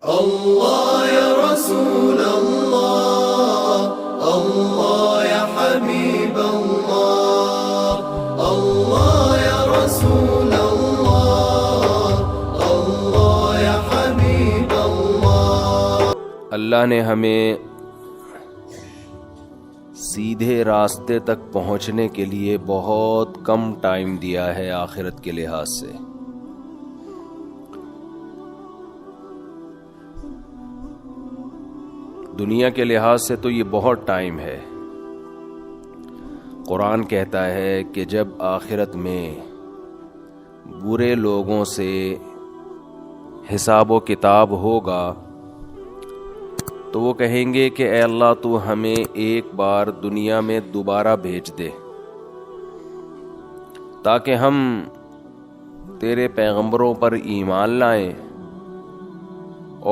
اللہ یا رسول اللہ، اللہ یا حبیب اللہ، اللہ یا رسول اللہ، اللہ یا حبیب اللہ۔ اللہ نے ہمیں سیدھے راستے تک پہنچنے کے لیے بہت کم ٹائم دیا ہے آخرت کے لحاظ سے۔ دنیا کے لحاظ سے تو یہ بہت ٹائم ہے۔ قرآن کہتا ہے کہ جب آخرت میں برے لوگوں سے حساب و کتاب ہوگا تو وہ کہیں گے کہ اے اللہ تو ہمیں ایک بار دنیا میں دوبارہ بھیج دے تاکہ ہم تیرے پیغمبروں پر ایمان لائیں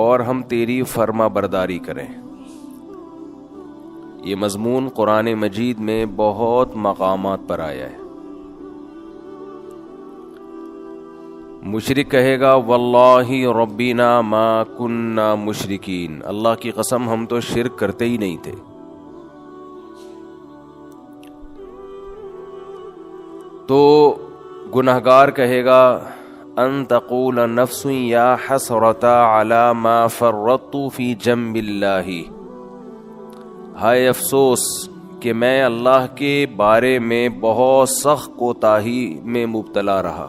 اور ہم تیری فرما برداری کریں۔ یہ مضمون قرآن مجید میں بہت مقامات پر آیا ہے۔ مشرک کہے گا واللہ ربنا ما کننا مشرکین، اللہ کی قسم ہم تو شرک کرتے ہی نہیں تھے۔ تو گنہگار کہے گا ان تقول نفس یا حسرتا علی ما فرطت فی جنب اللہ، ہائے افسوس کہ میں اللہ کے بارے میں بہت سخت کوتاہی میں مبتلا رہا۔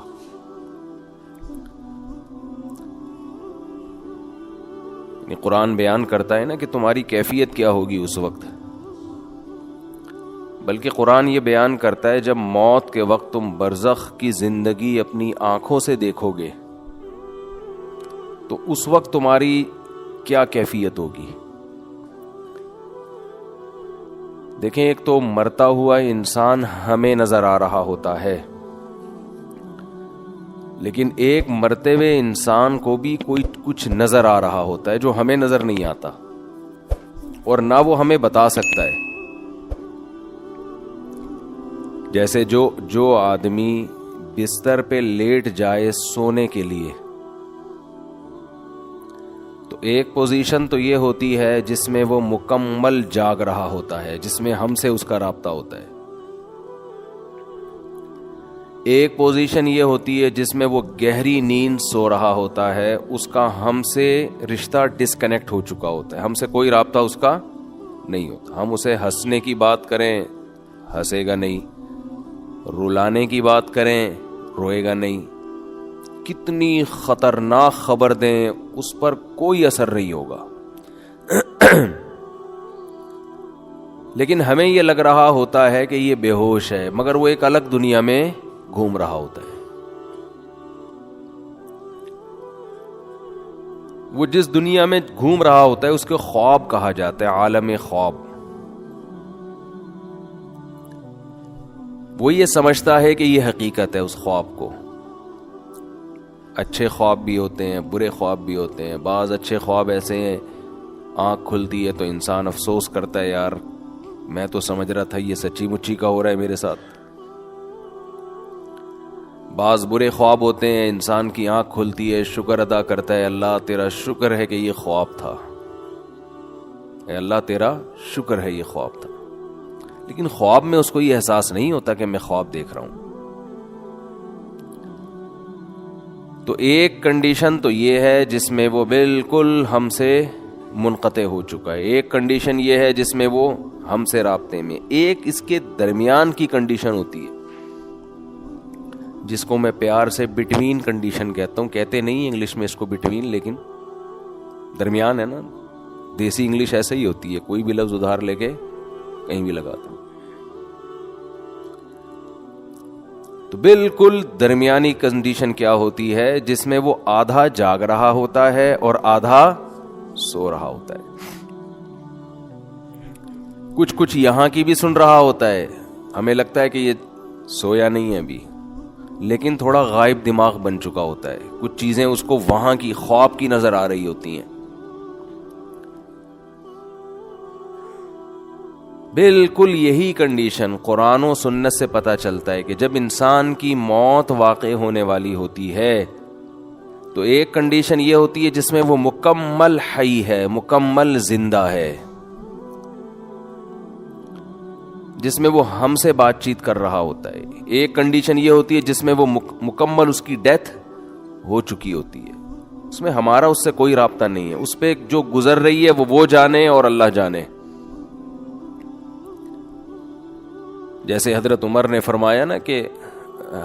قرآن بیان کرتا ہے نا کہ تمہاری کیفیت کیا ہوگی اس وقت، بلکہ قرآن یہ بیان کرتا ہے جب موت کے وقت تم برزخ کی زندگی اپنی آنکھوں سے دیکھو گے تو اس وقت تمہاری کیا کیفیت ہوگی۔ دیکھیں، ایک تو مرتا ہوا انسان ہمیں نظر آ رہا ہوتا ہے، لیکن ایک مرتے ہوئے انسان کو بھی کوئی کچھ نظر آ رہا ہوتا ہے جو ہمیں نظر نہیں آتا اور نہ وہ ہمیں بتا سکتا ہے۔ جیسے جو آدمی بستر پہ لیٹ جائے سونے کے لیے تو ایک پوزیشن تو یہ ہوتی ہے جس میں وہ مکمل جاگ رہا ہوتا ہے، جس میں ہم سے اس کا رابطہ ہوتا ہے۔ ایک پوزیشن یہ ہوتی ہے جس میں وہ گہری نیند سو رہا ہوتا ہے، اس کا ہم سے رشتہ ڈسکنیکٹ ہو چکا ہوتا ہے، ہم سے کوئی رابطہ اس کا نہیں ہوتا۔ ہم اسے ہنسنے کی بات کریں ہنسے گا نہیں، رلانے کی بات کریں روئے گا نہیں، کتنی خطرناک خبر دیں اس پر کوئی اثر نہیں ہوگا۔ لیکن ہمیں یہ لگ رہا ہوتا ہے کہ یہ بے ہوش ہے، مگر وہ ایک الگ دنیا میں گھوم رہا ہوتا ہے۔ وہ جس دنیا میں گھوم رہا ہوتا ہے اس کے خواب کہا جاتا ہے، عالم خواب۔ وہ یہ سمجھتا ہے کہ یہ حقیقت ہے اس خواب کو۔ اچھے خواب بھی ہوتے ہیں، برے خواب بھی ہوتے ہیں۔ بعض اچھے خواب ایسے ہیں آنکھ کھلتی ہے تو انسان افسوس کرتا ہے، یار میں تو سمجھ رہا تھا یہ سچی مچی کا ہو رہا ہے میرے ساتھ۔ بعض برے خواب ہوتے ہیں، انسان کی آنکھ کھلتی ہے، شکر ادا کرتا ہے، اللہ تیرا شکر ہے کہ یہ خواب تھا، اے اللہ تیرا شکر ہے یہ خواب تھا۔ لیکن خواب میں اس کو یہ احساس نہیں ہوتا کہ میں خواب دیکھ رہا ہوں۔ تو ایک کنڈیشن تو یہ ہے جس میں وہ بالکل ہم سے منقطع ہو چکا ہے، ایک کنڈیشن یہ ہے جس میں وہ ہم سے رابطے میں، ایک اس کے درمیان کی کنڈیشن ہوتی ہے جس کو میں پیار سے بٹوین کنڈیشن کہتا ہوں۔ کہتے نہیں انگلش میں اس کو بٹوین، لیکن درمیان ہے نا، دیسی انگلش ایسے ہی ہوتی ہے، کوئی بھی لفظ ادھار لے کے کہیں بھی لگاتا ہوں۔ تو بالکل درمیانی کنڈیشن کیا ہوتی ہے جس میں وہ آدھا جاگ رہا ہوتا ہے اور آدھا سو رہا ہوتا ہے، کچھ یہاں کی بھی سن رہا ہوتا ہے، ہمیں لگتا ہے کہ یہ سویا نہیں ہے ابھی، لیکن تھوڑا غائب دماغ بن چکا ہوتا ہے، کچھ چیزیں اس کو وہاں کی خواب کی نظر آ رہی ہوتی ہیں۔ بالکل یہی کنڈیشن قرآن و سنت سے پتہ چلتا ہے کہ جب انسان کی موت واقع ہونے والی ہوتی ہے تو ایک کنڈیشن یہ ہوتی ہے جس میں وہ مکمل حی ہے، مکمل زندہ ہے، جس میں وہ ہم سے بات چیت کر رہا ہوتا ہے۔ ایک کنڈیشن یہ ہوتی ہے جس میں وہ مکمل اس کی ڈیتھ ہو چکی ہوتی ہے، اس میں ہمارا اس سے کوئی رابطہ نہیں ہے، اس پہ جو گزر رہی ہے وہ جانے اور اللہ جانے۔ جیسے حضرت عمر نے فرمایا نا کہ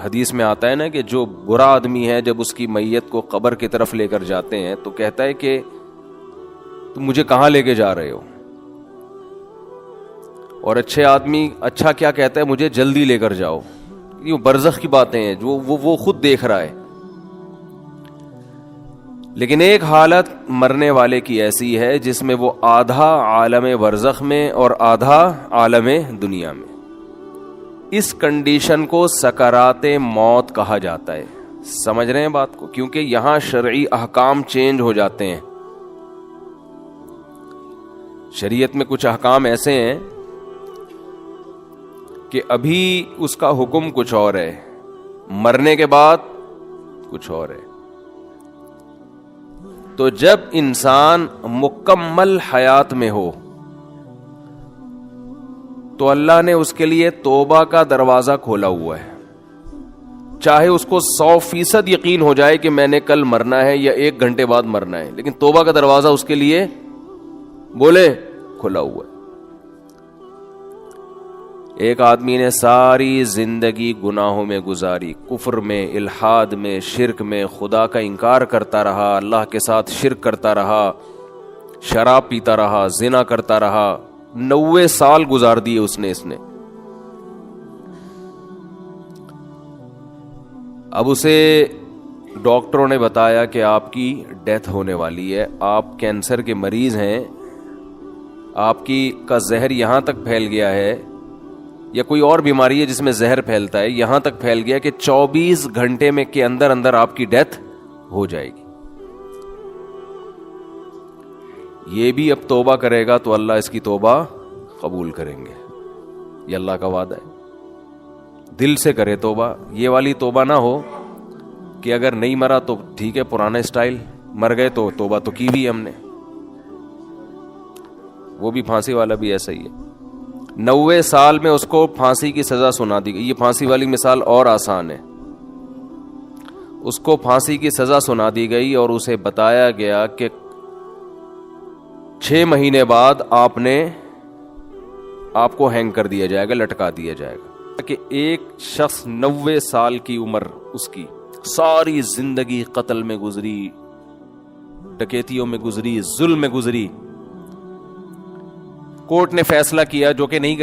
حدیث میں آتا ہے نا کہ جو برا آدمی ہے جب اس کی میت کو قبر کی طرف لے کر جاتے ہیں تو کہتا ہے کہ تم مجھے کہاں لے کے جا رہے ہو، اور اچھے آدمی اچھا کیا کہتا ہے، مجھے جلدی لے کر جاؤ۔ یہ برزخ کی باتیں ہیں جو وہ خود دیکھ رہا ہے۔ لیکن ایک حالت مرنے والے کی ایسی ہے جس میں وہ آدھا عالم برزخ میں اور آدھا عالم دنیا میں، اس کنڈیشن کو سکرات موت کہا جاتا ہے۔ سمجھ رہے ہیں بات کو؟ کیونکہ یہاں شرعی احکام چینج ہو جاتے ہیں۔ شریعت میں کچھ احکام ایسے ہیں کہ ابھی اس کا حکم کچھ اور ہے، مرنے کے بعد کچھ اور ہے۔ تو جب انسان مکمل حیات میں ہو تو اللہ نے اس کے لیے توبہ کا دروازہ کھولا ہوا ہے، چاہے اس کو 100% یقین ہو جائے کہ میں نے کل مرنا ہے یا 1 گھنٹے بعد مرنا ہے، لیکن توبہ کا دروازہ اس کے لیے بولے کھلا ہوا ہے۔ ایک آدمی نے ساری زندگی گناہوں میں گزاری، کفر میں، الحاد میں، شرک میں، خدا کا انکار کرتا رہا، اللہ کے ساتھ شرک کرتا رہا، شراب پیتا رہا، زنا کرتا رہا، 90 سال گزار دیے اس نے۔ اب اسے ڈاکٹروں نے بتایا کہ آپ کی ڈیتھ ہونے والی ہے، آپ کینسر کے مریض ہیں، آپ کا زہر یہاں تک پھیل گیا ہے، یا کوئی اور بیماری ہے جس میں زہر پھیلتا ہے، یہاں تک پھیل گیا کہ 24 گھنٹے میں کے اندر اندر آپ کی ڈیتھ ہو جائے گی۔ یہ بھی اب توبہ کرے گا تو اللہ اس کی توبہ قبول کریں گے، یہ اللہ کا وعدہ ہے۔ دل سے کرے توبہ، یہ والی توبہ نہ ہو کہ اگر نہیں مرا تو ٹھیک ہے پرانا اسٹائل، مر گئے تو توبہ تو کی بھی ہم نے۔ وہ بھی پھانسی والا بھی ایسا ہی ہے، 90 سال میں اس کو پھانسی کی سزا سنا دی گئی۔ یہ پھانسی والی مثال اور آسان ہے۔ اس کو پھانسی کی سزا سنا دی گئی اور اسے بتایا گیا کہ 6 مہینے بعد آپ کو ہینگ کر دیا جائے گا، لٹکا دیا جائے گا۔ کہ ایک شخص 90 سال کی عمر، اس کی ساری زندگی قتل میں گزری، ڈکیتیوں میں گزری، ظلم میں گزری، کورٹ نے فیصلہ کیا جو کہ نہیں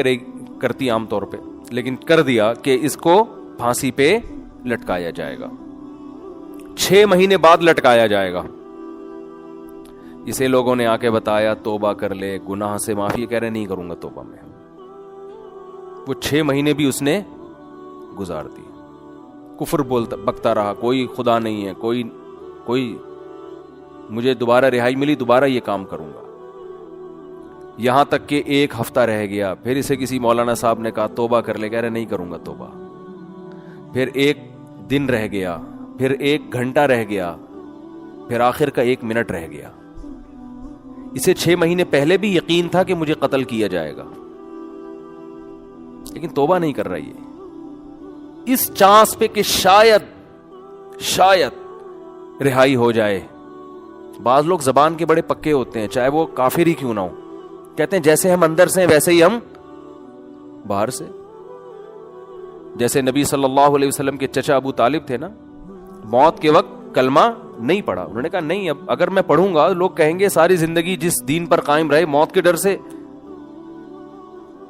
کرتی عام طور پہ، لیکن کر دیا کہ اس کو پھانسی پہ لٹکایا جائے گا، 6 مہینے بعد لٹکایا جائے گا۔ اسے لوگوں نے آ کے بتایا توبہ کر لے، گناہ سے معافی، کہہ رہے نہیں کروں گا توبہ میں۔ وہ 6 مہینے بھی اس نے گزار دی، کفر بکتا رہا، کوئی خدا نہیں ہے، کوئی مجھے دوبارہ رہائی ملی دوبارہ یہ کام کروں گا۔ یہاں تک کہ 1 ہفتہ رہ گیا، پھر اسے کسی مولانا صاحب نے کہا توبہ کر لے، کہہ رہے نہیں کروں گا توبہ۔ پھر 1 دن رہ گیا، پھر 1 گھنٹہ رہ گیا، پھر آخر کا 1 منٹ رہ گیا۔ اسے 6 مہینے پہلے بھی یقین تھا کہ مجھے قتل کیا جائے گا، لیکن توبہ نہیں کر رہی ہے، اس چانس پہ کہ شاید رہائی ہو جائے۔ بعض لوگ زبان کے بڑے پکے ہوتے ہیں، چاہے وہ کافر ہی کیوں نہ ہو، کہتے ہیں جیسے ہم اندر سے ہیں ویسے ہی ہم باہر سے۔ جیسے نبی صلی اللہ علیہ وسلم کے چچا ابو طالب تھے نا، موت کے وقت کلمہ نہیں پڑھا، انہوں نے کہا نہیں، اب اگر میں پڑھوں گا لوگ کہیں گے ساری زندگی جس دین پر قائم رہے موت کے ڈر سے،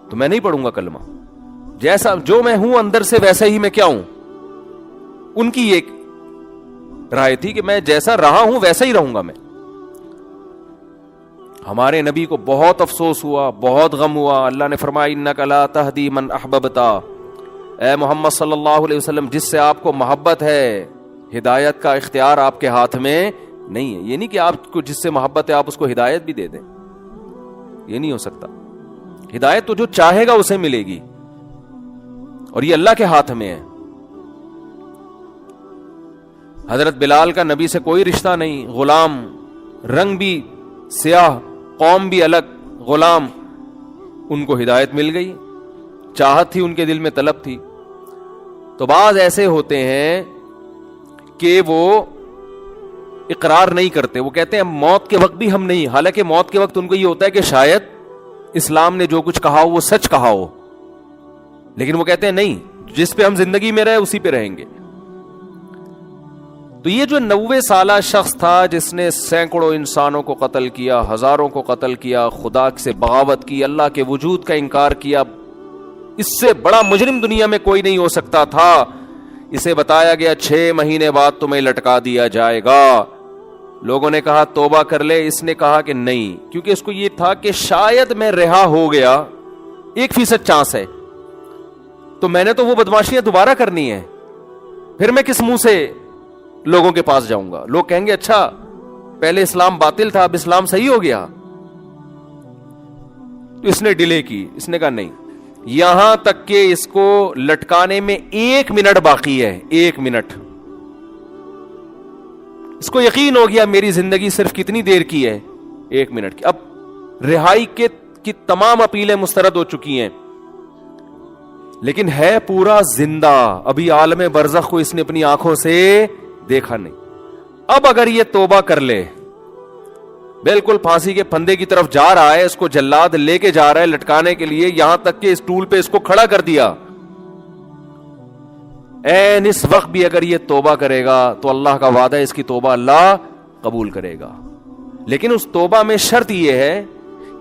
تو میں نہیں پڑھوں گا کلمہ، جیسا جو میں ہوں اندر سے ویسا ہی میں کیا ہوں۔ ان کی ایک رائے تھی کہ میں جیسا رہا ہوں ویسا ہی رہوں گا میں۔ ہمارے نبی کو بہت افسوس ہوا، بہت غم ہوا، اللہ نے فرمایا انک لا تہدی من احببتا، اے محمد صلی اللہ علیہ وسلم جس سے آپ کو محبت ہے، ہدایت کا اختیار آپ کے ہاتھ میں نہیں ہے۔ یہ نہیں کہ آپ کو جس سے محبت ہے آپ اس کو ہدایت بھی دے دیں، یہ نہیں ہو سکتا۔ ہدایت تو جو چاہے گا اسے ملے گی، اور یہ اللہ کے ہاتھ میں ہے۔ حضرت بلال کا نبی سے کوئی رشتہ نہیں، غلام، رنگ بھی سیاہ، قوم بھی الگ، غلام. ان کو ہدایت مل گئی، چاہت تھی ان کے دل میں، طلب تھی. تو بعض ایسے ہوتے ہیں کہ وہ اقرار نہیں کرتے، وہ کہتے ہیں موت کے وقت بھی ہم نہیں، حالانکہ موت کے وقت ان کو یہ ہوتا ہے کہ شاید اسلام نے جو کچھ کہا ہو وہ سچ کہا ہو، لیکن وہ کہتے ہیں نہیں، جس پہ ہم زندگی میں رہے اسی پہ رہیں گے. تو یہ جو 90 سالہ شخص تھا جس نے سینکڑوں انسانوں کو قتل کیا، ہزاروں کو قتل کیا، خدا سے بغاوت کی، اللہ کے وجود کا انکار کیا، اس سے بڑا مجرم دنیا میں کوئی نہیں ہو سکتا تھا. اسے بتایا گیا 6 مہینے بعد تمہیں لٹکا دیا جائے گا. لوگوں نے کہا توبہ کر لے، اس نے کہا کہ نہیں، کیونکہ اس کو یہ تھا کہ شاید میں رہا ہو گیا، 1% چانس ہے، تو میں نے تو وہ بدماشیاں دوبارہ کرنی ہے، پھر میں کس منہ سے لوگوں کے پاس جاؤں گا؟ لوگ کہیں گے اچھا پہلے اسلام باطل تھا اب اسلام صحیح ہو گیا. تو اس نے ڈیلے کی، اس نے کہا نہیں، یہاں تک کہ اس کو لٹکانے میں 1 منٹ باقی ہے، 1 منٹ. اس کو یقین ہو گیا میری زندگی صرف کتنی دیر کی ہے، 1 منٹ کی. اب رہائی کی تمام اپیلیں مسترد ہو چکی ہیں، لیکن ہے پورا زندہ، ابھی عالم برزخ کو اس نے اپنی آنکھوں سے دیکھا نہیں. اب اگر یہ توبہ کر لے، بالکل پھانسی کے پھندے کی طرف جا رہا ہے، اس کو جلاد لے کے جا رہا ہے لٹکانے کے لیے، یہاں تک کہ اس ٹول پہ اس کو کھڑا کر دیا، این اس وقت بھی اگر یہ توبہ کرے گا تو اللہ کا وعدہ ہے اس کی توبہ اللہ قبول کرے گا. لیکن اس توبہ میں شرط یہ ہے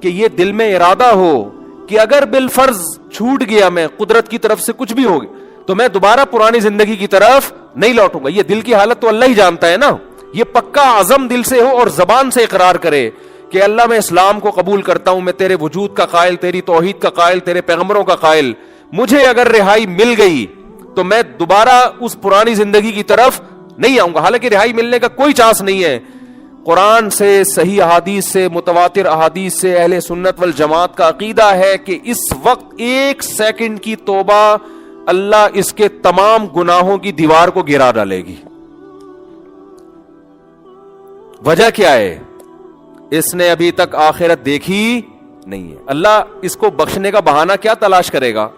کہ یہ دل میں ارادہ ہو کہ اگر بالفرض چھوٹ گیا، میں قدرت کی طرف سے کچھ بھی ہوگی، تو میں دوبارہ پرانی زندگی کی طرف نہیں لوٹوں گا. یہ دل کی حالت تو اللہ ہی جانتا ہے نا. یہ پکا عزم دل سے ہو اور زبان سے اقرار کرے کہ اللہ میں اسلام کو قبول کرتا ہوں، میں تیرے وجود کا قائل، تیری توحید کا قائل، تیرے پیغمبروں کا قائل، مجھے اگر رہائی مل گئی تو میں دوبارہ اس پرانی زندگی کی طرف نہیں آؤں گا. حالانکہ رہائی ملنے کا کوئی چانس نہیں ہے. قرآن سے، صحیح احادیث سے، متواتر احادیث سے اہل سنت والجماعت کا عقیدہ ہے کہ اس وقت 1 سیکنڈ کی توبہ اللہ اس کے تمام گناہوں کی دیوار کو گرا ڈالے گی. وجہ کیا ہے؟ اس نے ابھی تک آخرت دیکھی نہیں ہے. اللہ اس کو بخشنے کا بہانہ کیا تلاش کرے گا؟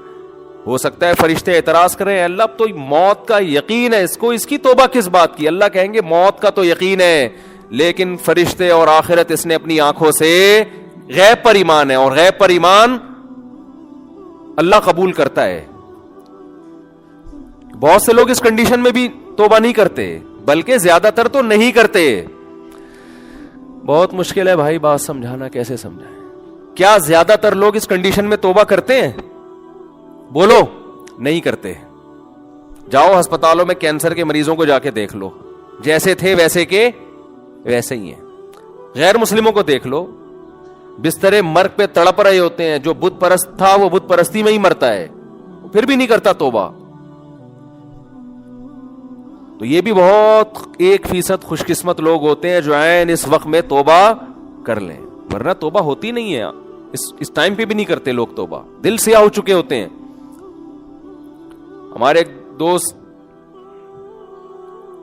ہو سکتا ہے فرشتے اعتراض کریں، اللہ اب تو موت کا یقین ہے، اس کو اس کی توبہ کس بات کی؟ اللہ کہیں گے موت کا تو یقین ہے، لیکن فرشتے اور آخرت اس نے اپنی آنکھوں سے غیب پر ایمان ہے، اور غیب پر ایمان اللہ قبول کرتا ہے. بہت سے لوگ اس کنڈیشن میں بھی توبہ نہیں کرتے، بلکہ زیادہ تر تو نہیں کرتے. بہت مشکل ہے بھائی بات سمجھانا، کیسے سمجھائیں؟ کیا زیادہ تر لوگ اس کنڈیشن میں توبہ کرتے ہیں؟ بولو. نہیں کرتے. جاؤ ہسپتالوں میں کینسر کے مریضوں کو جا کے دیکھ لو، جیسے تھے ویسے کے ویسے ہی ہیں. غیر مسلموں کو دیکھ لو، بسترے مرگ پہ تڑپ رہے ہوتے ہیں. جو بت پرست تھا وہ بت پرستی میں ہی مرتا ہے، پھر بھی نہیں کرتا توبہ. تو یہ بھی بہت 1% خوش قسمت لوگ ہوتے ہیں جو عین اس وقت میں توبہ کر لیں، ورنہ توبہ ہوتی نہیں ہے. اس ٹائم پہ بھی نہیں کرتے لوگ توبہ، دل سیاہ ہو چکے ہوتے ہیں. ہمارے ایک دوست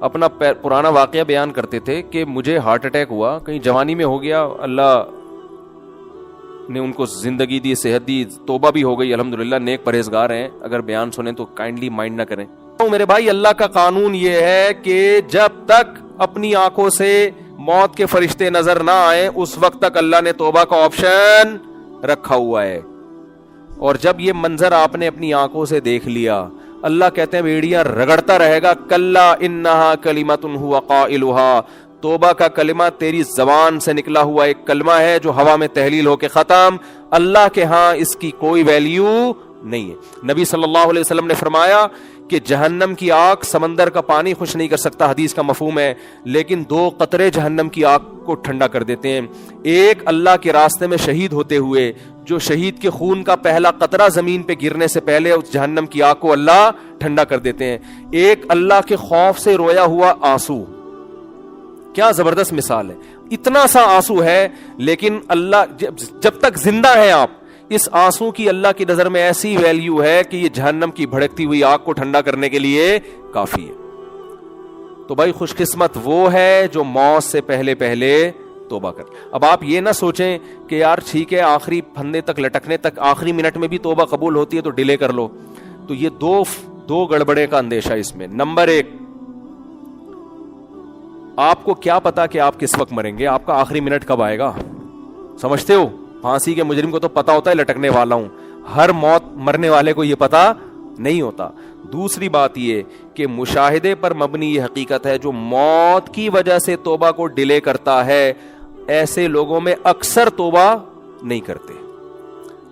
اپنا پرانا واقعہ بیان کرتے تھے کہ مجھے ہارٹ اٹیک ہوا، کہیں جوانی میں ہو گیا، اللہ نے ان کو زندگی دی، صحت دی، توبہ بھی ہو گئی الحمدللہ، نیک پرہیزگار ہیں. اگر بیان سنیں تو کائنڈلی مائنڈ نہ کریں. میرے بھائی، اللہ کا قانون یہ ہے کہ جب تک اپنی آنکھوں سے موت کے فرشتے نظر نہ آئے اس وقت تک اللہ نے توبہ کا آپشن رکھا ہوا ہے. اور جب یہ منظر آپ نے اپنی آنکھوں سے دیکھ لیا، اللہ کہتے ہیں بیڑیاں رگڑتا رہے گا، کلا انہا کلمۃ ہوا قائلھا، توبہ کا کلمہ تیری زبان سے نکلا ہوا ایک کلمہ ہے جو ہوا میں تحلیل ہو کے ختم. اللہ کے ہاں اس کی کوئی ویلیو نہیں ہے. نبی صلی اللہ علیہ وسلم نے فرمایا کہ جہنم کی آگ سمندر کا پانی خوش نہیں کر سکتا، حدیث کا مفہوم ہے، لیکن 2 قطرے جہنم کی آگ کو ٹھنڈا کر دیتے ہیں. ایک اللہ کے راستے میں شہید ہوتے ہوئے، جو شہید کے خون کا پہلا قطرہ زمین پہ گرنے سے پہلے اس جہنم کی آگ کو اللہ ٹھنڈا کر دیتے ہیں. ایک اللہ کے خوف سے رویا ہوا آنسو. کیا زبردست مثال ہے. اتنا سا آنسو ہے، لیکن اللہ جب تک زندہ ہیں آپ، اس آنسو کی اللہ کی نظر میں ایسی ویلیو ہے کہ یہ جہنم کی بھڑکتی ہوئی آگ کو ٹھنڈا کرنے کے لیے کافی ہے. تو بھائی خوش قسمت وہ ہے جو موت سے پہلے پہلے توبہ کر. اب آپ یہ نہ سوچیں کہ یار ٹھیک ہے آخری پھندے تک لٹکنے تک آخری منٹ میں بھی توبہ قبول ہوتی ہے تو ڈیلے کر لو. تو یہ دو گڑبڑے کا اندیشہ اس میں. نمبر ایک, آپ کو کیا پتا کہ آپ کس وقت مریں گے, آپ کا آخری منٹ کب آئے گا؟ سمجھتے ہو؟ پھانسی کے مجرم کو تو پتا ہوتا ہے لٹکنے والا ہوں, ہر موت مرنے والے کو یہ پتا نہیں ہوتا. دوسری بات یہ کہ مشاہدے پر مبنی یہ حقیقت ہے, جو موت کی وجہ سے توبہ کو ڈیلے کرتا ہے ایسے لوگوں میں اکثر توبہ نہیں کرتے.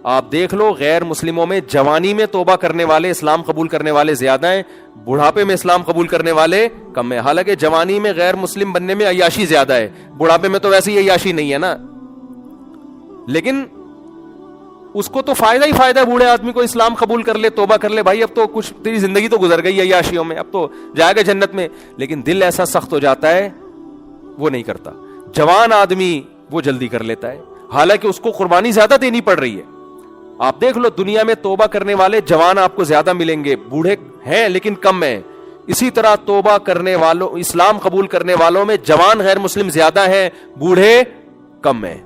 آپ دیکھ لو غیر مسلموں میں جوانی میں توبہ کرنے والے, اسلام قبول کرنے والے زیادہ ہیں, بڑھاپے میں اسلام قبول کرنے والے کم ہیں. حالانکہ جوانی میں غیر مسلم بننے میں عیاشی زیادہ ہے, بڑھاپے میں تو ویسے ہی عیاشی نہیں ہے نا, لیکن اس کو تو فائدہ ہی فائدہ ہے بوڑھے آدمی کو, اسلام قبول کر لے, توبہ کر لے, بھائی اب تو کچھ تیری زندگی تو گزر گئی عیاشیوں میں, اب تو جائے گا جنت میں. لیکن دل ایسا سخت ہو جاتا ہے وہ نہیں کرتا. جوان آدمی وہ جلدی کر لیتا ہے, حالانکہ اس کو قربانی زیادہ دینی پڑ رہی ہے. آپ دیکھ لو دنیا میں توبہ کرنے والے جوان آپ کو زیادہ ملیں گے, بوڑھے ہیں لیکن کم ہیں. اسی طرح توبہ کرنے والوں, اسلام قبول کرنے والوں میں جوان غیر مسلم زیادہ ہیں, بوڑھے کم ہیں.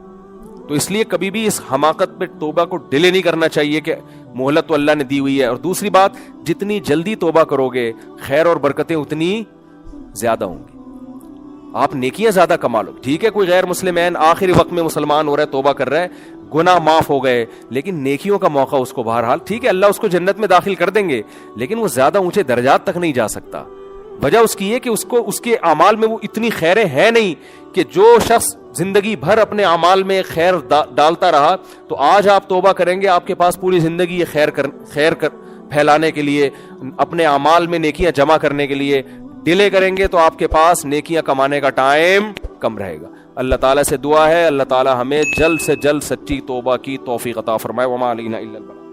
تو اس لیے کبھی بھی اس حماقت پہ توبہ کو ڈیلے نہیں کرنا چاہیے کہ مہلت تو اللہ نے دی ہوئی ہے. اور دوسری بات, جتنی جلدی توبہ کرو گے خیر اور برکتیں اتنی زیادہ ہوں گی, آپ نیکیاں زیادہ کما لو. ٹھیک ہے کوئی غیر مسلم آخری وقت میں مسلمان ہو رہا ہے, توبہ کر رہا ہے, گناہ معاف ہو گئے, لیکن نیکیوں کا موقع اس کو بہرحال, ٹھیک ہے اللہ اس کو جنت میں داخل کر دیں گے, لیکن وہ زیادہ اونچے درجات تک نہیں جا سکتا. وجہ اس کی یہ کہ اس کو اس کے اعمال میں وہ اتنی خیریں ہیں نہیں کہ جو شخص زندگی بھر اپنے اعمال میں خیر ڈالتا رہا, تو آج آپ توبہ کریں گے, آپ کے پاس پوری زندگی یہ خیر پھیلانے کے لیے, اپنے اعمال میں نیکیاں جمع کرنے کے لیے. ڈیلے کریں گے تو آپ کے پاس نیکیاں کمانے کا ٹائم کم رہے گا. اللہ تعالیٰ سے دعا ہے اللہ تعالیٰ ہمیں جلد سے جلد سچی توبہ کی توفیق عطا فرمائے. وما علینا الا البلاغ.